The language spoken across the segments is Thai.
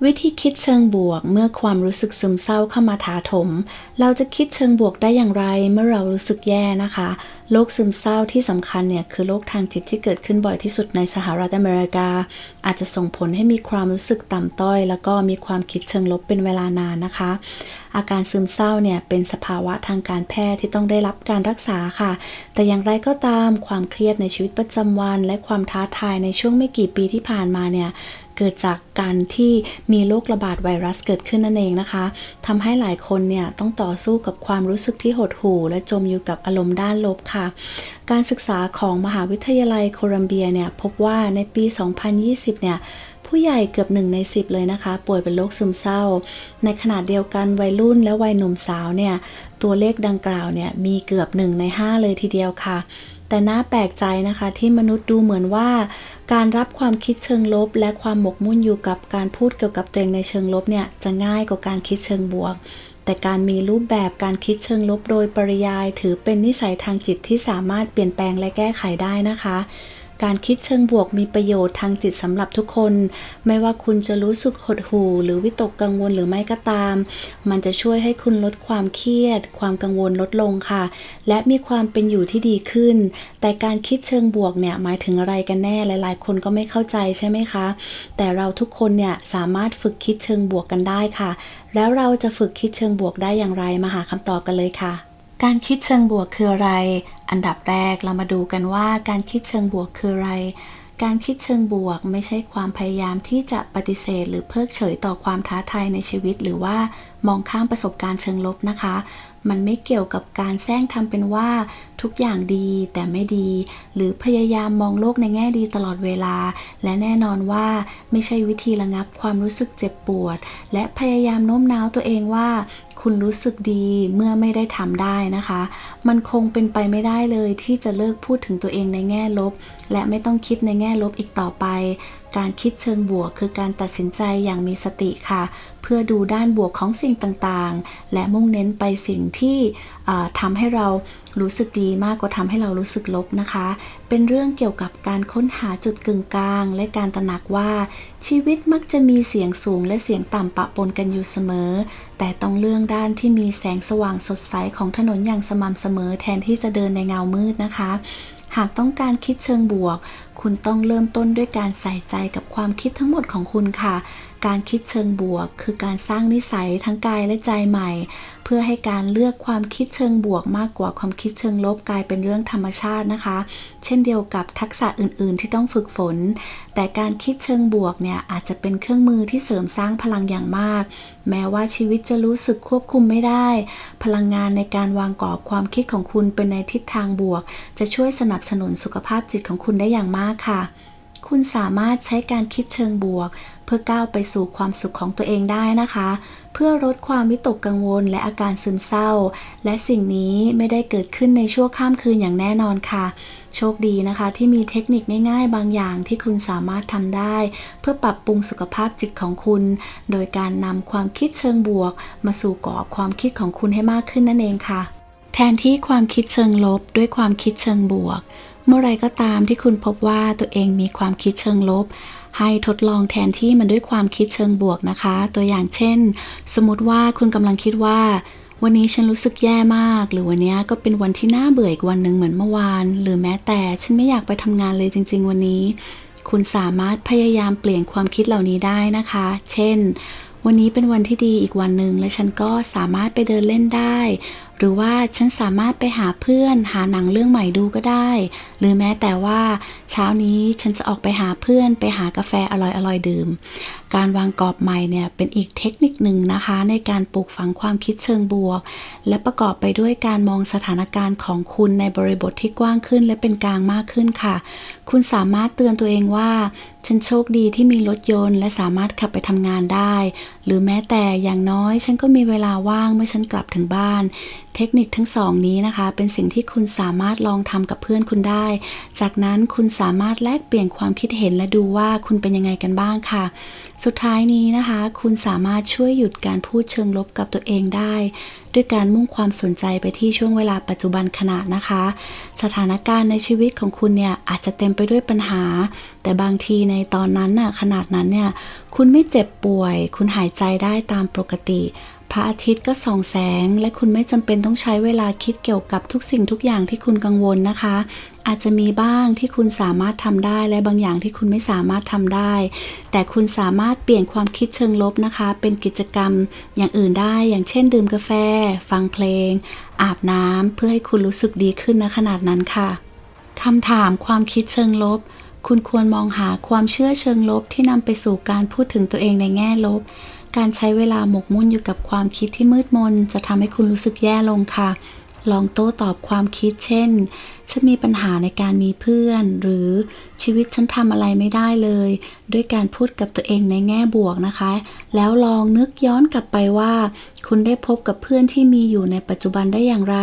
วิธีคิดเชิงบวกเมื่อความรู้สึกซึมเศร้าเข้ามาถาโถมเราจะคิดเชิงบวกได้อย่างไรเมื่อเรารู้สึกแย่นะคะโรคซึมเศร้าที่สำคัญเนี่ยคือโรคทางจิตที่เกิดขึ้นบ่อยที่สุดในสหรัฐอเมริกาอาจจะส่งผลให้มีความรู้สึกต่ำต้อยแล้วก็มีความคิดเชิงลบเป็นเวลานานนะคะอาการซึมเศร้าเนี่ยเป็นสภาวะทางการแพทย์ที่ต้องได้รับการรักษาค่ะแต่อย่างไรก็ตามความเครียดในชีวิตประจำวันและความท้าทายในช่วงไม่กี่ปีที่ผ่านมาเนี่ยเกิดจากการที่มีโรคระบาดไวรัสเกิดขึ้นนั่นเองนะคะทำให้หลายคนเนี่ยต้องต่อสู้กับความรู้สึกที่หดหู่และจมอยู่กับอารมณ์ด้านลบค่ะการศึกษาของมหาวิทยาลัยโคลัมเบียเนี่ยพบว่าในปี 2020 เนี่ยผู้ใหญ่เกือบ1 ใน 10เลยนะคะป่วยเป็นโรคซึมเศร้าในขณะเดียวกันวัยรุ่นและวัยหนุ่มสาวเนี่ยตัวเลขดังกล่าวเนี่ยมีเกือบ1 ใน 5เลยทีเดียวค่ะแต่น่าแปลกใจนะคะที่มนุษย์ดูเหมือนว่าการรับความคิดเชิงลบและความหมกมุ่นอยู่กับการพูดเกี่ยวกับตัวเองในเชิงลบเนี่ยจะง่ายกว่าการคิดเชิงบวกแต่การมีรูปแบบการคิดเชิงลบโดยปริยายถือเป็นนิสัยทางจิตที่สามารถเปลี่ยนแปลงและแก้ไขได้นะคะการคิดเชิงบวกมีประโยชน์ทางจิตสำหรับทุกคนไม่ว่าคุณจะรู้สึกหดหู่หรือวิตกกังวลหรือไม่ก็ตามมันจะช่วยให้คุณลดความเครียดความกังวลลดลงค่ะและมีความเป็นอยู่ที่ดีขึ้นแต่การคิดเชิงบวกเนี่ยหมายถึงอะไรกันแน่หลายๆคนก็ไม่เข้าใจใช่ไหมคะแต่เราทุกคนเนี่ยสามารถฝึกคิดเชิงบวกกันได้ค่ะแล้วเราจะฝึกคิดเชิงบวกได้อย่างไรมาหาคำตอบกันเลยค่ะการคิดเชิงบวกคืออะไรอันดับแรกเรามาดูกันว่าการคิดเชิงบวกคืออะไรการคิดเชิงบวกไม่ใช่ความพยายามที่จะปฏิเสธหรือเพิกเฉยต่อความท้าทายในชีวิตหรือว่ามองข้ามประสบการณ์เชิงลบนะคะมันไม่เกี่ยวกับการแสร้งทำเป็นว่าทุกอย่างดีแต่ไม่ดีหรือพยายามมองโลกในแง่ดีตลอดเวลาและแน่นอนว่าไม่ใช่วิธีระงับความรู้สึกเจ็บปวดและพยายามโน้มน้าวตัวเองว่าคุณรู้สึกดีเมื่อไม่ได้ทำได้นะคะมันคงเป็นไปไม่ได้เลยที่จะเลิกพูดถึงตัวเองในแง่ลบและไม่ต้องคิดในแง่ลบอีกต่อไปการคิดเชิงบวกคือการตัดสินใจอย่างมีสติค่ะเพื่อดูด้านบวกของสิ่งต่างๆและมุ่งเน้นไปสิ่งที่ทำให้เรารู้สึกดีมากกว่าทำให้เรารู้สึกลบนะคะเป็นเรื่องเกี่ยวกับการค้นหาจุดกึ่งกลางและการตระหนักว่าชีวิตมักจะมีเสียงสูงและเสียงต่ำปะปนกันอยู่เสมอแต่ต้องเลือกด้านที่มีแสงสว่างสดใสของถนนอย่างสม่ำเสมอแทนที่จะเดินในเงามืดนะคะหากต้องการคิดเชิงบวกคุณต้องเริ่มต้นด้วยการใส่ใจกับความคิดทั้งหมดของคุณค่ะการคิดเชิงบวกคือการสร้างนิสัยทั้งกายและใจใหม่เพื่อให้การเลือกความคิดเชิงบวกมากกว่าความคิดเชิงลบกลายเป็นเรื่องธรรมชาตินะคะเช่นเดียวกับทักษะอื่นๆที่ต้องฝึกฝนแต่การคิดเชิงบวกเนี่ยอาจจะเป็นเครื่องมือที่เสริมสร้างพลังอย่างมากแม้ว่าชีวิตจะรู้สึกควบคุมไม่ได้พลังงานในการวางกรอบความคิดของคุณเป็นในทิศทางบวกจะช่วยสนับสนุนสุขภาพจิตของคุณได้อย่างมากค่ะคุณสามารถใช้การคิดเชิงบวกเพื่อก้าวไปสู่ความสุขของตัวเองได้นะคะเพื่อลดความวิตกกังวลและอาการซึมเศร้าและสิ่งนี้ไม่ได้เกิดขึ้นในชั่วข้ามคืนอย่างแน่นอนค่ะโชคดีนะคะที่มีเทคนิคง่ายๆบางอย่างที่คุณสามารถทำได้เพื่อปรับปรุงสุขภาพจิตของคุณโดยการนำความคิดเชิงบวกมาสู่กรอบความคิดของคุณให้มากขึ้นนั่นเองค่ะแทนที่ความคิดเชิงลบด้วยความคิดเชิงบวกเมื่อไรก็ตามที่คุณพบว่าตัวเองมีความคิดเชิงลบให้ทดลองแทนที่มันด้วยความคิดเชิงบวกนะคะตัวอย่างเช่นสมมติว่าคุณกำลังคิดว่าวันนี้ฉันรู้สึกแย่มากหรือวันนี้ก็เป็นวันที่น่าเบื่ออีกวันหนึ่งเหมือนเมื่อวานหรือแม้แต่ฉันไม่อยากไปทำงานเลยจริงๆวันนี้คุณสามารถพยายามเปลี่ยนความคิดเหล่านี้ได้นะคะเช่นวันนี้เป็นวันที่ดีอีกวันหนึ่งและฉันก็สามารถไปเดินเล่นได้หรือว่าฉันสามารถไปหาเพื่อนหาหนังเรื่องใหม่ดูก็ได้หรือแม้แต่ว่าเช้านี้ฉันจะออกไปหาเพื่อนไปหากาแฟอร่อยๆดื่มการวางกรอบใหม่เนี่ยเป็นอีกเทคนิคหนึ่งนะคะในการปลูกฝังความคิดเชิงบวกและประกอบไปด้วยการมองสถานการณ์ของคุณในบริบทที่กว้างขึ้นและเป็นกลางมากขึ้นค่ะคุณสามารถเตือนตัวเองว่าฉันโชคดีที่มีรถยนต์และสามารถขับไปทำงานได้หรือแม้แต่อย่างน้อยฉันก็มีเวลาว่างเมื่อฉันกลับถึงบ้านเทคนิคทั้งสองนี้นะคะเป็นสิ่งที่คุณสามารถลองทำกับเพื่อนคุณได้จากนั้นคุณสามารถแลกเปลี่ยนความคิดเห็นและดูว่าคุณเป็นยังไงกันบ้างค่ะ สุดท้ายนี้นะคะคุณสามารถช่วยหยุดการพูดเชิงลบกับตัวเองได้ด้วยการมุ่งความสนใจไปที่ช่วงเวลาปัจจุบันขณะนะคะสถานการณ์ในชีวิตของคุณเนี่ยอาจจะเต็มไปด้วยปัญหาแต่บางทีในตอนนั้นน่ะขนาดนั้นเนี่ยคุณไม่เจ็บป่วยคุณหายใจได้ตามปกติพระอาทิตย์ก็ส่องแสงและคุณไม่จำเป็นต้องใช้เวลาคิดเกี่ยวกับทุกสิ่งทุกอย่างที่คุณกังวลนะคะอาจจะมีบ้างที่คุณสามารถทำได้และบางอย่างที่คุณไม่สามารถทำได้แต่คุณสามารถเปลี่ยนความคิดเชิงลบนะคะเป็นกิจกรรมอย่างอื่นได้อย่างเช่นดื่มกาแฟฟังเพลงอาบน้ำเพื่อให้คุณรู้สึกดีขึ้นณขนาดนั้นค่ะคำถามความคิดเชิงลบคุณควรมองหาความเชื่อเชิงลบที่นำไปสู่การพูดถึงตัวเองในแง่ลบการใช้เวลาหมกมุ่นอยู่กับความคิดที่มืดมนจะทำให้คุณรู้สึกแย่ลงค่ะลองโต้ตอบความคิดเช่นฉันมีปัญหาในการมีเพื่อนหรือชีวิตฉันทำอะไรไม่ได้เลยด้วยการพูดกับตัวเองในแง่บวกนะคะแล้วลองนึกย้อนกลับไปว่าคุณได้พบกับเพื่อนที่มีอยู่ในปัจจุบันได้อย่างไร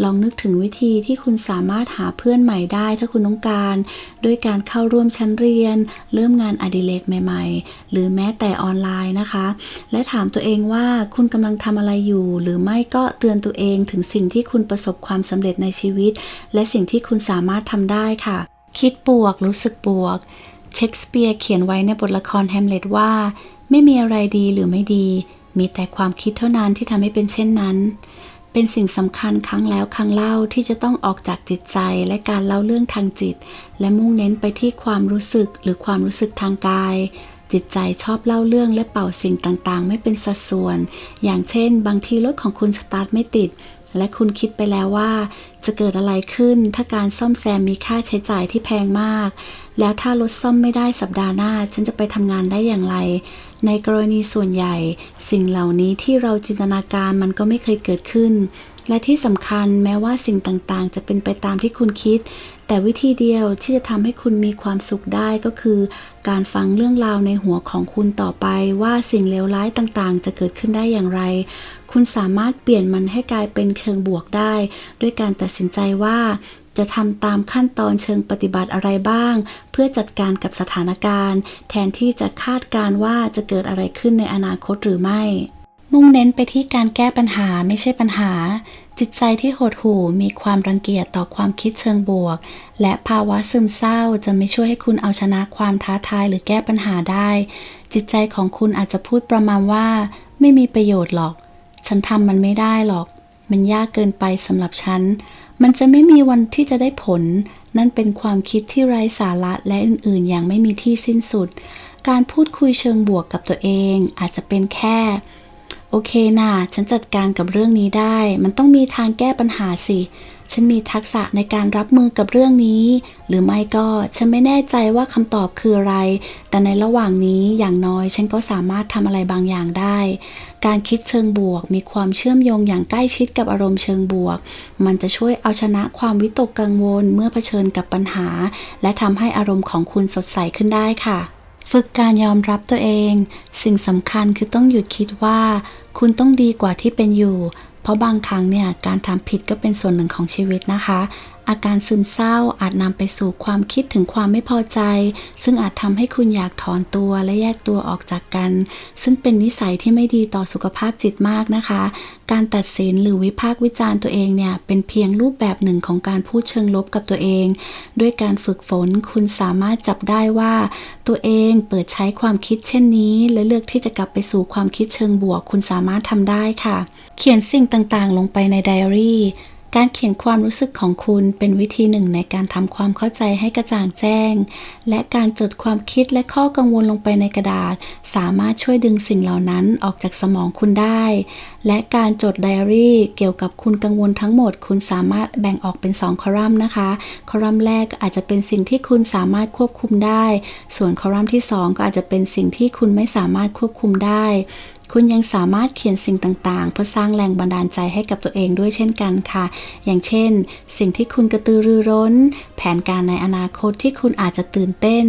ลองนึกถึงวิธีที่คุณสามารถหาเพื่อนใหม่ได้ถ้าคุณต้องการด้วยการเข้าร่วมชั้นเรียนเริ่มงานอดิเรกใหม่ๆหรือแม้แต่ออนไลน์นะคะและถามตัวเองว่าคุณกำลังทำอะไรอยู่หรือไม่ก็เตือนตัวเองถึงสิ่งที่คุณประสบความสำเร็จในชีวิตและสิ่งที่คุณสามารถทำได้ค่ะคิดบวกรู้สึกบวกเชคสเปียร์เขียนไว้ในบทละครแฮมเล็ตว่าไม่มีอะไรดีหรือไม่ดีมีแต่ความคิดเท่านั้นที่ทำให้เป็นเช่นนั้นเป็นสิ่งสำคัญครั้งแล้วครั้งเล่าที่จะต้องออกจากจิตใจและการเล่าเรื่องทางจิตและมุ่งเน้นไปที่ความรู้สึกหรือความรู้สึกทางกายจิตใจชอบเล่าเรื่องและเป่าสิ่งต่างๆไม่เป็นสัดส่วนอย่างเช่นบางทีรถของคุณสตาร์ทไม่ติดและคุณคิดไปแล้วว่าจะเกิดอะไรขึ้นถ้าการซ่อมแซมมีค่าใช้จ่ายที่แพงมากแล้วถ้ารถซ่อมไม่ได้สัปดาห์หน้าฉันจะไปทำงานได้อย่างไรในกรณีส่วนใหญ่สิ่งเหล่านี้ที่เราจินตนาการมันก็ไม่เคยเกิดขึ้นและที่สำคัญแม้ว่าสิ่งต่างๆจะเป็นไปตามที่คุณคิดแต่วิธีเดียวที่จะทำให้คุณมีความสุขได้ก็คือการฟังเรื่องราวในหัวของคุณต่อไปว่าสิ่งเลวร้ายต่างๆจะเกิดขึ้นได้อย่างไรคุณสามารถเปลี่ยนมันให้กลายเป็นเชิงบวกได้ด้วยการตัดสินใจว่าจะทำตามขั้นตอนเชิงปฏิบัติอะไรบ้างเพื่อจัดการกับสถานการณ์แทนที่จะคาดการณ์ว่าจะเกิดอะไรขึ้นในอนาคตหรือไม่มุ่งเน้นไปที่การแก้ปัญหาไม่ใช่ปัญหาจิตใจที่หดหู่มีความรังเกียจต่อความคิดเชิงบวกและภาวะซึมเศร้าจะไม่ช่วยให้คุณเอาชนะความท้าทายหรือแก้ปัญหาได้จิตใจของคุณอาจจะพูดประมาณว่าไม่มีประโยชน์หรอกฉันทำมันไม่ได้หรอกมันยากเกินไปสำหรับฉันมันจะไม่มีวันที่จะได้ผลนั่นเป็นความคิดที่ไร้สาระและอื่นๆอย่างไม่มีที่สิ้นสุดการพูดคุยเชิงบวกกับตัวเองอาจจะเป็นแค่โอเคนะฉันจัดการกับเรื่องนี้ได้มันต้องมีทางแก้ปัญหาสิฉันมีทักษะในการรับมือกับเรื่องนี้หรือไม่ก็ฉันไม่แน่ใจว่าคำตอบคืออะไรแต่ในระหว่างนี้อย่างน้อยฉันก็สามารถทำอะไรบางอย่างได้การคิดเชิงบวกมีความเชื่อมโยงอย่างใกล้ชิดกับอารมณ์เชิงบวกมันจะช่วยเอาชนะความวิตกกังวลเมื่อเผชิญกับปัญหาและทำให้อารมณ์ของคุณสดใสขึ้นได้ค่ะฝึกการยอมรับตัวเองสิ่งสำคัญคือต้องหยุดคิดว่าคุณต้องดีกว่าที่เป็นอยู่เพราะบางครั้งเนี่ยการทำผิดก็เป็นส่วนหนึ่งของชีวิตนะคะอาการซึมเศร้าอาจนำไปสู่ความคิดถึงความไม่พอใจซึ่งอาจทำให้คุณอยากถอนตัวและแยกตัวออกจากกันซึ่งเป็นนิสัยที่ไม่ดีต่อสุขภาพจิตมากนะคะการตัดสินหรือวิพากษ์วิจารณ์ตัวเองเนี่ยเป็นเพียงรูปแบบหนึ่งของการพูดเชิงลบกับตัวเองด้วยการฝึกฝนคุณสามารถจับได้ว่าตัวเองเปิดใช้ความคิดเช่นนี้และเลือกที่จะกลับไปสู่ความคิดเชิงบวกคุณสามารถทำได้ค่ะเขียนสิ่งต่างๆลงไปในไดอารี่การเขียนความรู้สึกของคุณเป็นวิธีหนึ่งในการทำความเข้าใจให้กระจ่างแจ้งและการจดความคิดและข้อกังวลลงไปในกระดาษสามารถช่วยดึงสิ่งเหล่านั้นออกจากสมองคุณได้และการจดไดอารี่เกี่ยวกับคุณกังวลทั้งหมดคุณสามารถแบ่งออกเป็น2คอลัมน์นะคะคอลัมน์แรกอาจจะเป็นสิ่งที่คุณสามารถควบคุมได้ส่วนคอลัมน์ที่2ก็อาจจะเป็นสิ่งที่คุณไม่สามารถควบคุมได้คุณยังสามารถเขียนสิ่งต่างๆเพื่อสร้างแรงบันดาลใจให้กับตัวเองด้วยเช่นกันค่ะอย่างเช่นสิ่งที่คุณกระตือรือร้นแผนการในอนาคตที่คุณอาจจะตื่นเต้น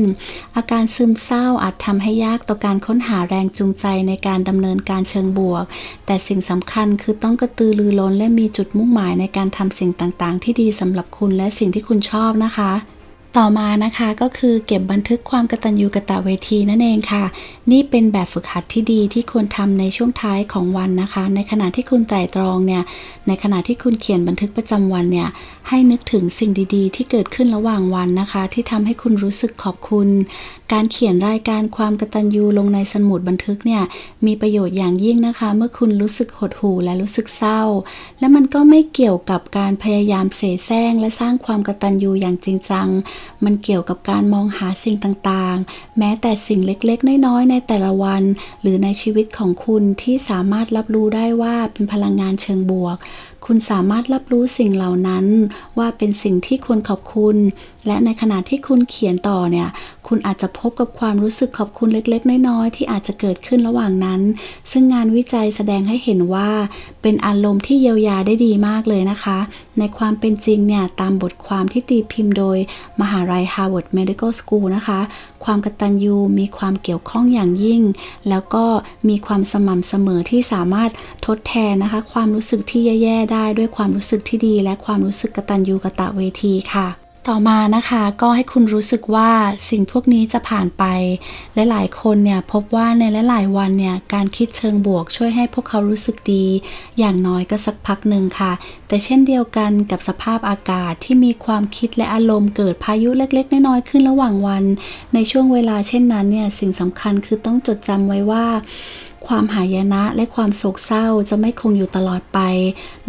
อาการซึมเศร้าอาจทำให้ยากต่อการค้นหาแรงจูงใจในการดำเนินการเชิงบวกแต่สิ่งสำคัญคือต้องกระตือรือร้นและมีจุดมุ่งหมายในการทำสิ่งต่างๆที่ดีสำหรับคุณและสิ่งที่คุณชอบนะคะ ต่อมานะคะก็คือเก็บบันทึกความกตัญญูกตเวทีนั่นเองค่ะนี่เป็นแบบฝึกหัดที่ดีที่ควรทำในช่วงท้ายของวันนะคะในขณะที่คุณไตร่ตรองเนี่ยในขณะที่คุณเขียนบันทึกประจำวันเนี่ยให้นึกถึงสิ่งดีๆที่เกิดขึ้นระหว่างวันนะคะที่ทำให้คุณรู้สึกขอบคุณการเขียนรายการความกตัญญูลงในสมุดบันทึกเนี่ยมีประโยชน์อย่างยิ่งนะคะเมื่อคุณรู้สึกหดหู่และรู้สึกเศร้าและมันก็ไม่เกี่ยวกับการพยายามเสแสร้งและสร้างความกตัญญูอย่างจริงจังมันเกี่ยวกับการมองหาสิ่งต่างๆแม้แต่สิ่งเล็กๆน้อยๆในแต่ละวันหรือในชีวิตของคุณที่สามารถรับรู้ได้ว่าเป็นพลังงานเชิงบวกคุณสามารถรับรู้สิ่งเหล่านั้นว่าเป็นสิ่งที่ควรขอบคุณและในขณะที่คุณเขียนต่อเนี่ยคุณอาจจะพบกับความรู้สึกขอบคุณเล็กๆน้อยๆที่อาจจะเกิดขึ้นระหว่างนั้นซึ่งงานวิจัยแสดงให้เห็นว่าเป็นอารมณ์ที่เยียวยาได้ดีมากเลยนะคะในความเป็นจริงเนี่ยตามบทความที่ตีพิมพ์โดยมหาลัย Harvard Medical School นะคะความกตัญญูมีความเกี่ยวข้องอย่างยิ่งแล้วก็มีความสม่ำเสมอที่สามารถทดแทนนะคะความรู้สึกที่แย่ๆได้ด้วยความรู้สึกที่ดีและความรู้สึกกตัญญูกตเวทีค่ะต่อมานะคะก็ให้คุณรู้สึกว่าสิ่งพวกนี้จะผ่านไปและหลายคนเนี่ยพบว่าในหลายๆวันเนี่ยการคิดเชิงบวกช่วยให้พวกเขารู้สึกดีอย่างน้อยก็สักพักหนึ่งค่ะแต่เช่นเดียวกันกับสภาพอากาศที่มีความคิดและอารมณ์เกิดพายุเล็กๆน้อยๆขึ้นระหว่างวันในช่วงเวลาเช่นนั้นเนี่ยสิ่งสำคัญคือต้องจดจำไว้ว่าความหายนะและความโศกเศร้าจะไม่คงอยู่ตลอดไป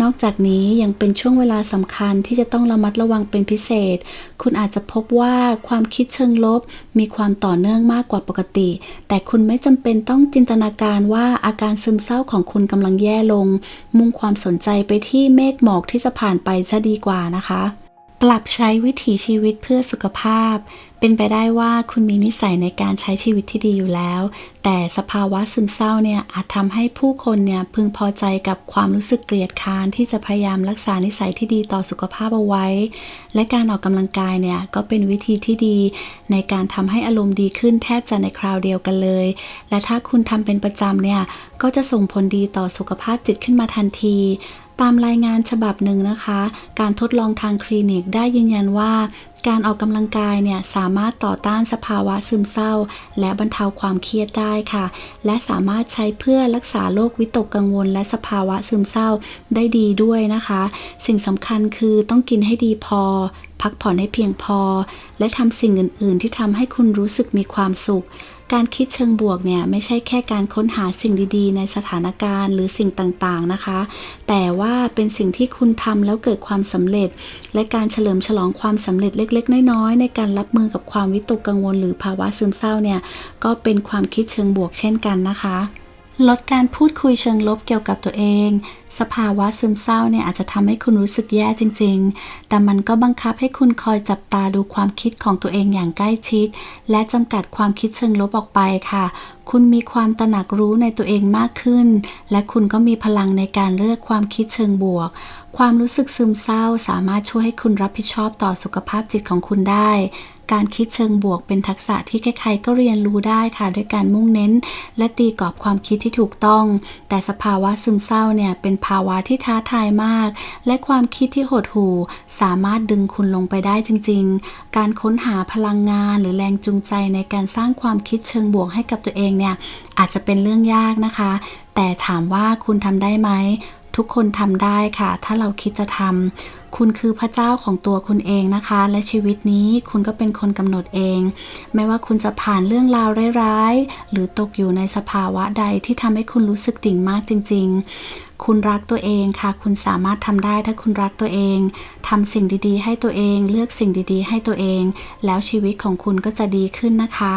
นอกจากนี้ยังเป็นช่วงเวลาสำคัญที่จะต้องระมัดระวังเป็นพิเศษคุณอาจจะพบว่าความคิดเชิงลบมีความต่อเนื่องมากกว่าปกติแต่คุณไม่จำเป็นต้องจินตนาการว่าอาการซึมเศร้าของคุณกำลังแย่ลงมุ่งความสนใจไปที่เมฆหมอกที่จะผ่านไปจะดีกว่านะคะปรับใช้วิถีชีวิตเพื่อสุขภาพเป็นไปได้ว่าคุณมีนิสัยในการใช้ชีวิตที่ดีอยู่แล้วแต่สภาวะซึมเศร้าเนี่ยอาจทำให้ผู้คนเนี่ยพึงพอใจกับความรู้สึกเกลียดค้านที่จะพยายามรักษานิสัยที่ดีต่อสุขภาพเอาไว้และการออกกำลังกายเนี่ยก็เป็นวิธีที่ดีในการทำให้อารมณ์ดีขึ้นแทบจะในคราวเดียวกันเลยและถ้าคุณทำเป็นประจำเนี่ยก็จะส่งผลดีต่อสุขภาพจิตขึ้นมาทันทีตามรายงานฉบับหนึ่งนะคะการทดลองทางคลินิกได้ยืนยันว่าการออกกำลังกายเนี่ยสามารถต่อต้านสภาวะซึมเศร้าและบรรเทาความเครียดได้ค่ะและสามารถใช้เพื่อรักษาโรควิตกกังวลและสภาวะซึมเศร้าได้ดีด้วยนะคะสิ่งสำคัญคือต้องกินให้ดีพอพักผ่อนให้เพียงพอและทำสิ่งอื่นๆที่ทำให้คุณรู้สึกมีความสุขการคิดเชิงบวกเนี่ยไม่ใช่แค่การค้นหาสิ่งดีๆในสถานการณ์หรือสิ่งต่างๆนะคะแต่ว่าเป็นสิ่งที่คุณทำแล้วเกิดความสำเร็จและการเฉลิมฉลองความสำเร็จเล็กๆน้อยๆในการรับมือกับความวิตกกังวลหรือภาวะซึมเศร้าเนี่ยก็เป็นความคิดเชิงบวกเช่นกันนะคะลดการพูดคุยเชิงลบเกี่ยวกับตัวเองสภาวะซึมเศร้าเนี่ยอาจจะทำให้คุณรู้สึกแย่จริงๆแต่มันก็บังคับให้คุณคอยจับตาดูความคิดของตัวเองอย่างใกล้ชิดและจำกัดความคิดเชิงลบออกไปค่ะคุณมีความตระหนักรู้ในตัวเองมากขึ้นและคุณก็มีพลังในการเลือกความคิดเชิงบวกความรู้สึกซึมเศร้าสามารถช่วยให้คุณรับผิดชอบต่อสุขภาพจิตของคุณได้การคิดเชิงบวกเป็นทักษะที่ใครๆก็เรียนรู้ได้ค่ะด้วยการมุ่งเน้นและตีกรอบความคิดที่ถูกต้องแต่สภาวะซึมเศร้าเนี่ยเป็นภาวะที่ท้าทายมากและความคิดที่หดหู่สามารถดึงคุณลงไปได้จริงๆการค้นหาพลังงานหรือแรงจูงใจในการสร้างความคิดเชิงบวกให้กับตัวเองเนี่ยอาจจะเป็นเรื่องยากนะคะแต่ถามว่าคุณทำได้ไหมทุกคนทำได้ค่ะถ้าเราคิดจะทำคุณคือพระเจ้าของตัวคุณเองนะคะและชีวิตนี้คุณก็เป็นคนกำหนดเองไม่ว่าคุณจะผ่านเรื่องราวร้ายๆหรือตกอยู่ในสภาวะใดที่ทำให้คุณรู้สึกดิ่งมากจริงๆคุณรักตัวเองค่ะคุณสามารถทำได้ถ้าคุณรักตัวเองทำสิ่งดีๆให้ตัวเองเลือกสิ่งดีๆให้ตัวเองแล้วชีวิตของคุณก็จะดีขึ้นนะคะ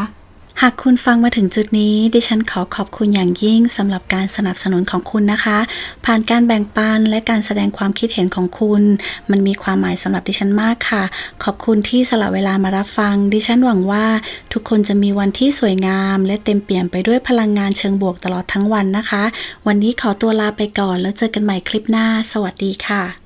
หากคุณฟังมาถึงจุดนี้ดิฉันขอขอบคุณอย่างยิ่งสำหรับการสนับสนุนของคุณนะคะผ่านการแบ่งปันและการแสดงความคิดเห็นของคุณมันมีความหมายสำหรับดิฉันมากค่ะขอบคุณที่สละเวลามารับฟังดิฉันหวังว่าทุกคนจะมีวันที่สวยงามและเต็มเปี่ยมไปด้วยพลังงานเชิงบวกตลอดทั้งวันนะคะวันนี้ขอตัวลาไปก่อนแล้วเจอกันใหม่คลิปหน้าสวัสดีค่ะ